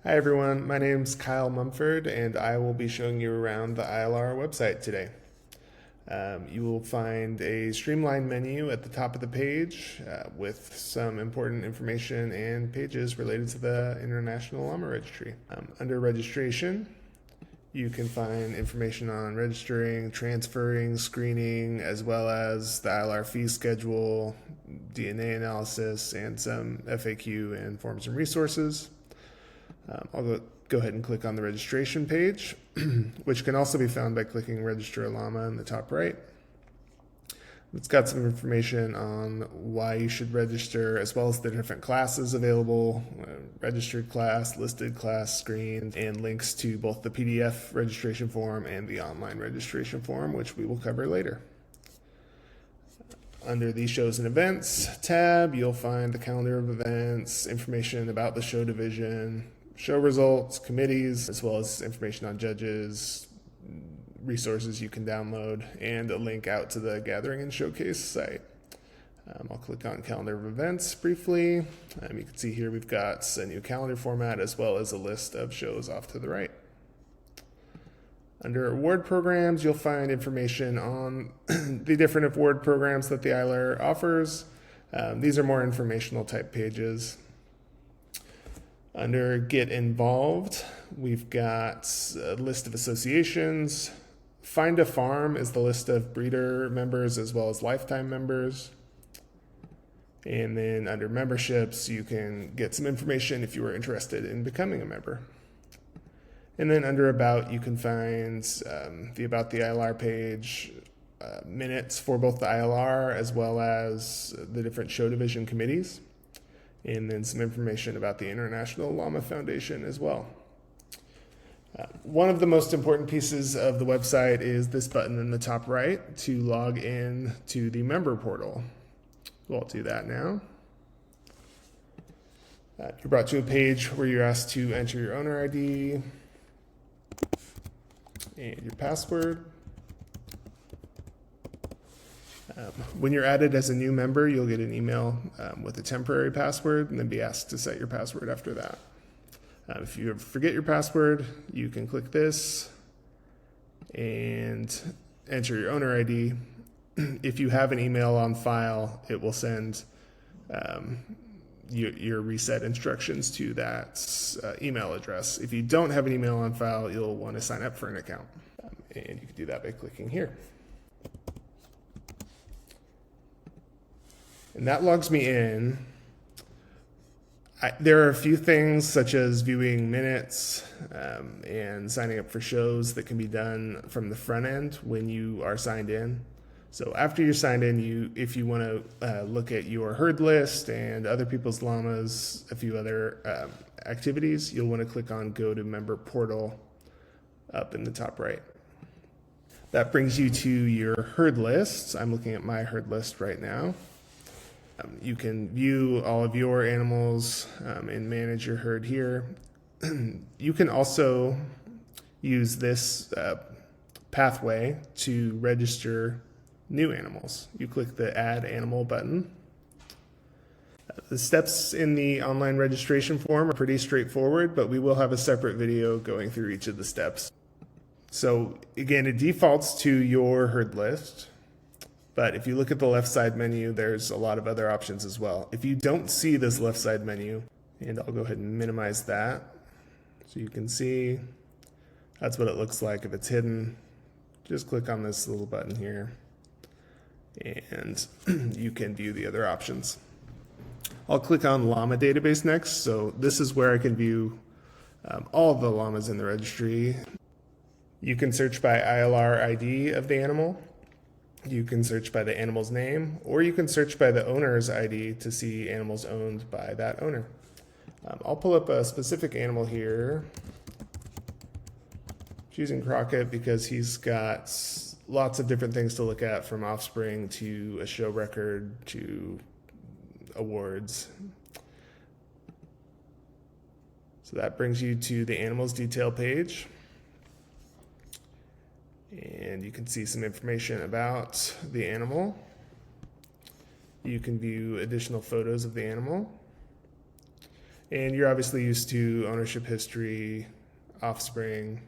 Hi everyone, my name's Kyle Mumford and I will be showing you around the ILR website today. You will find a streamlined menu at the top of the page with some important information and pages related to the International Llama Registry. Under registration, you can find information on registering, transferring, screening, as well as the ILR fee schedule, DNA analysis, and some FAQ and forms and resources. I'll go ahead and click on the registration page, which can also be found by clicking Register a Llama in the top right. It's got some information on why you should register, as well as the different classes available, registered class, listed class, screened, and links to both the PDF registration form and the online registration form, which we will cover later. Under the Shows and Events tab, you'll find the calendar of events, information about the show division, show results, committees, as well as information on judges, resources you can download, and a link out to the Gathering and Showcase site. I'll click on Calendar of Events briefly. You can see here we've got a new calendar format as well as a list of shows off to the right. Under award programs, you'll find information on the different award programs that the ILR offers. These are more informational type pages. Under Get Involved, we've got a list of associations. Find a Farm is the list of breeder members as well as lifetime members. And then under memberships, you can get some information if you are interested in becoming a member. And then under About, you can find the About the ILR page, minutes for both the ILR as well as the different show division committees, and then some information about the International Llama Foundation as well. One of the most important pieces of the website is this button in the top right to log in to the member portal. We'll do that now. You're brought to a page where you're asked to enter your owner ID and your password. When you're added as a new member, you'll get an email with a temporary password and then be asked to set your password after that. If you forget your password, you can click this and enter your owner ID. If you have an email on file, it will send your reset instructions to that email address. If you don't have an email on file, you'll want to sign up for an account. And you can do that by clicking here. And that logs me in. There are a few things such as viewing minutes and signing up for shows that can be done from the front end when you are signed in. So after you're signed in, if you want to look at your herd list and other people's llamas, a few other activities, you'll want to click on Go to Member Portal up in the top right. That brings you to your herd lists. I'm looking at my herd list right now. You can view all of your animals and manage your herd here. You can also use this pathway to register new animals. You click the Add Animal button. The steps in the online registration form are pretty straightforward, but we will have a separate video going through each of the steps. So again, it defaults to your herd list. But if you look at the left side menu, there's a lot of other options as well. If you don't see this left side menu, and I'll go ahead and minimize that, so you can see that's what it looks like if it's hidden. Just click on this little button here, and you can view the other options. I'll click on Llama Database next. So this is where I can view all of the llamas in the registry. You can search by ILR ID of the animal. You can search by the animal's name, or you can search by the owner's ID to see animals owned by that owner. I'll pull up a specific animal here, choosing Crockett because he's got lots of different things to look at, from offspring to a show record to awards. So that brings you to the animal's detail page. And you can see some information about the animal. You can view additional photos of the animal. And you're obviously used to ownership history, offspring.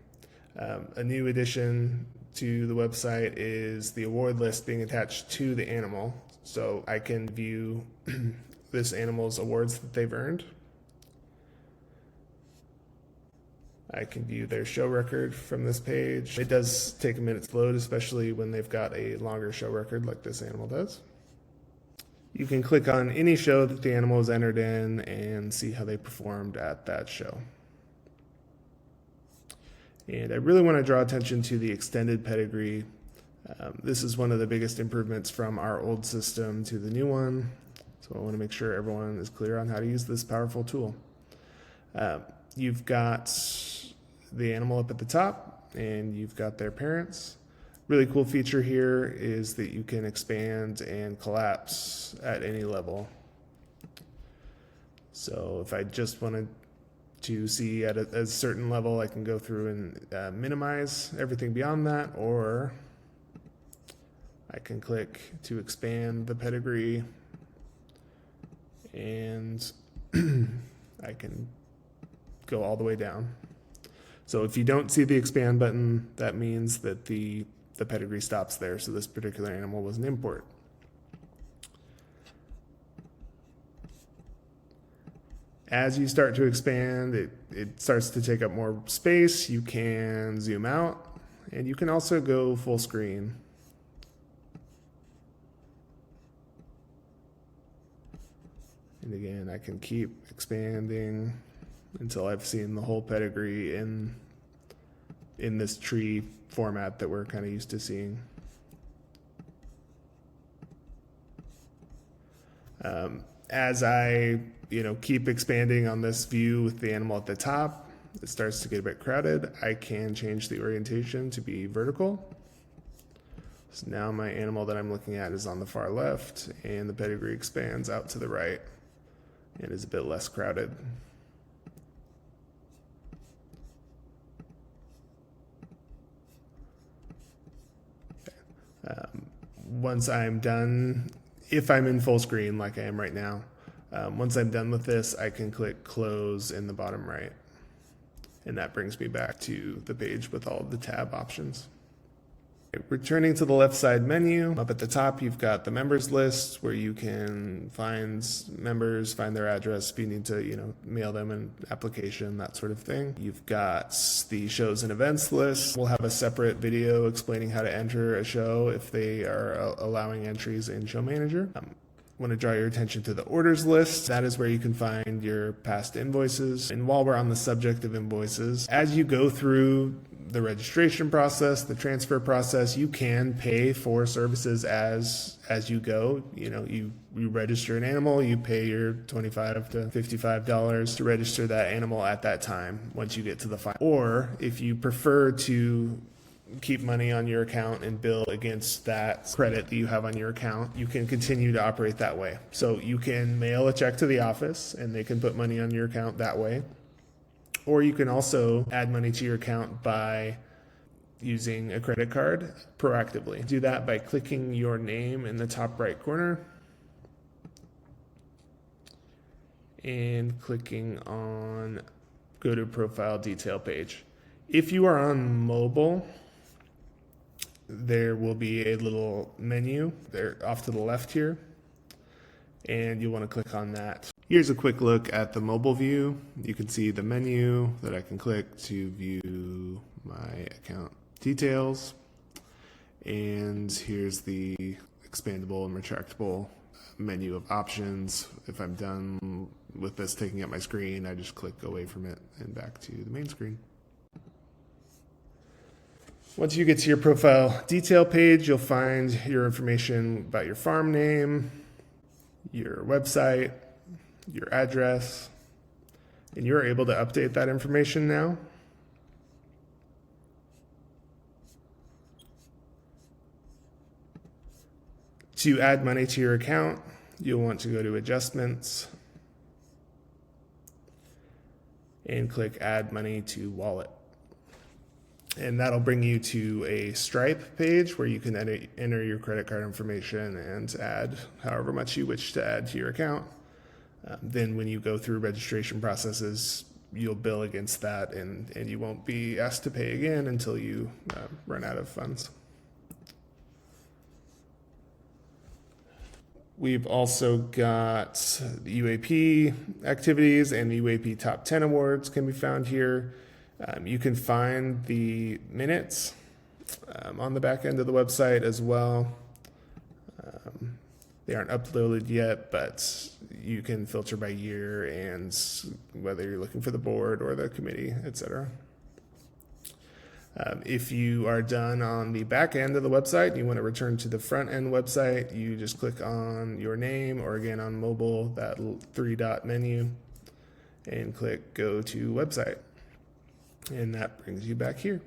A new addition to the website is the award list being attached to the animal. So I can view this animal's awards that they've earned. I can view their show record from this page. It does take a minute to load, especially when they've got a longer show record like this animal does. You can click on any show that the animal was entered in and see how they performed at that show. And I really want to draw attention to the extended pedigree. This is one of the biggest improvements from our old system to the new one. So I want to make sure everyone is clear on how to use this powerful tool. You've got the animal up at the top, and you've got their parents. Really cool feature here is that you can expand and collapse at any level. So if I just wanted to see at a certain level, I can go through and minimize everything beyond that, or I can click to expand the pedigree, and I can go all the way down. So if you don't see the expand button, that means that the pedigree stops there, so this particular animal was an import. As you start to expand, it starts to take up more space. You can zoom out, and you can also go full screen. And again, I can keep expanding until I've seen the whole pedigree in this tree format that we're kind of used to seeing. As I keep expanding on this view with the animal at the top, it starts to get a bit crowded. I can change the orientation to be vertical. So now my animal that I'm looking at is on the far left, and the pedigree expands out to the right and is a bit less crowded. Once I'm done, if I'm in full screen like I am right now, once I'm done with this, I can click close in the bottom right. And that brings me back to the page with all of the tab options. Returning to the left side menu, up at the top, you've got the members list where you can find members, find their address if you need to, mail them an application, that sort of thing. You've got the shows and events list. We'll have a separate video explaining how to enter a show if they are allowing entries in Show Manager. I want to draw your attention to the orders list. That is where you can find your past invoices. And while we're on the subject of invoices, as you go through the registration process, the transfer process, you can pay for services as you go. You register an animal, you pay your $25 to $55 to register that animal at that time once you get to the final. Or if you prefer to keep money on your account and bill against that credit that you have on your account, you can continue to operate that way. So you can mail a check to the office and they can put money on your account that way. Or you can also add money to your account by using a credit card proactively. Do that by clicking your name in the top right corner and clicking on go to profile detail page. If you are on mobile, there will be a little menu there off to the left here, and you want to click on that. Here's a quick look at the mobile view. You can see the menu that I can click to view my account details. And here's the expandable and retractable menu of options. If I'm done with this taking up my screen, I just click away from it and back to the main screen. Once you get to your profile detail page, you'll find your information about your farm name, your website, your address, and you're able to update that information now. To add money to your account, you'll want to go to Adjustments and click Add Money to Wallet. And that'll bring you to a Stripe page where you can enter your credit card information and add however much you wish to add to your account. Then when you go through registration processes, you'll bill against that, and you won't be asked to pay again until you run out of funds. We've also got the UAP activities, and the UAP Top 10 Awards can be found here. You can find the minutes on the back end of the website as well. They aren't uploaded yet, but you can filter by year and whether you're looking for the board or the committee, etc. If you are done on the back end of the website and you want to return to the front end website, you just click on your name, or again on mobile, that 3-dot menu, and click go to website. And that brings you back here.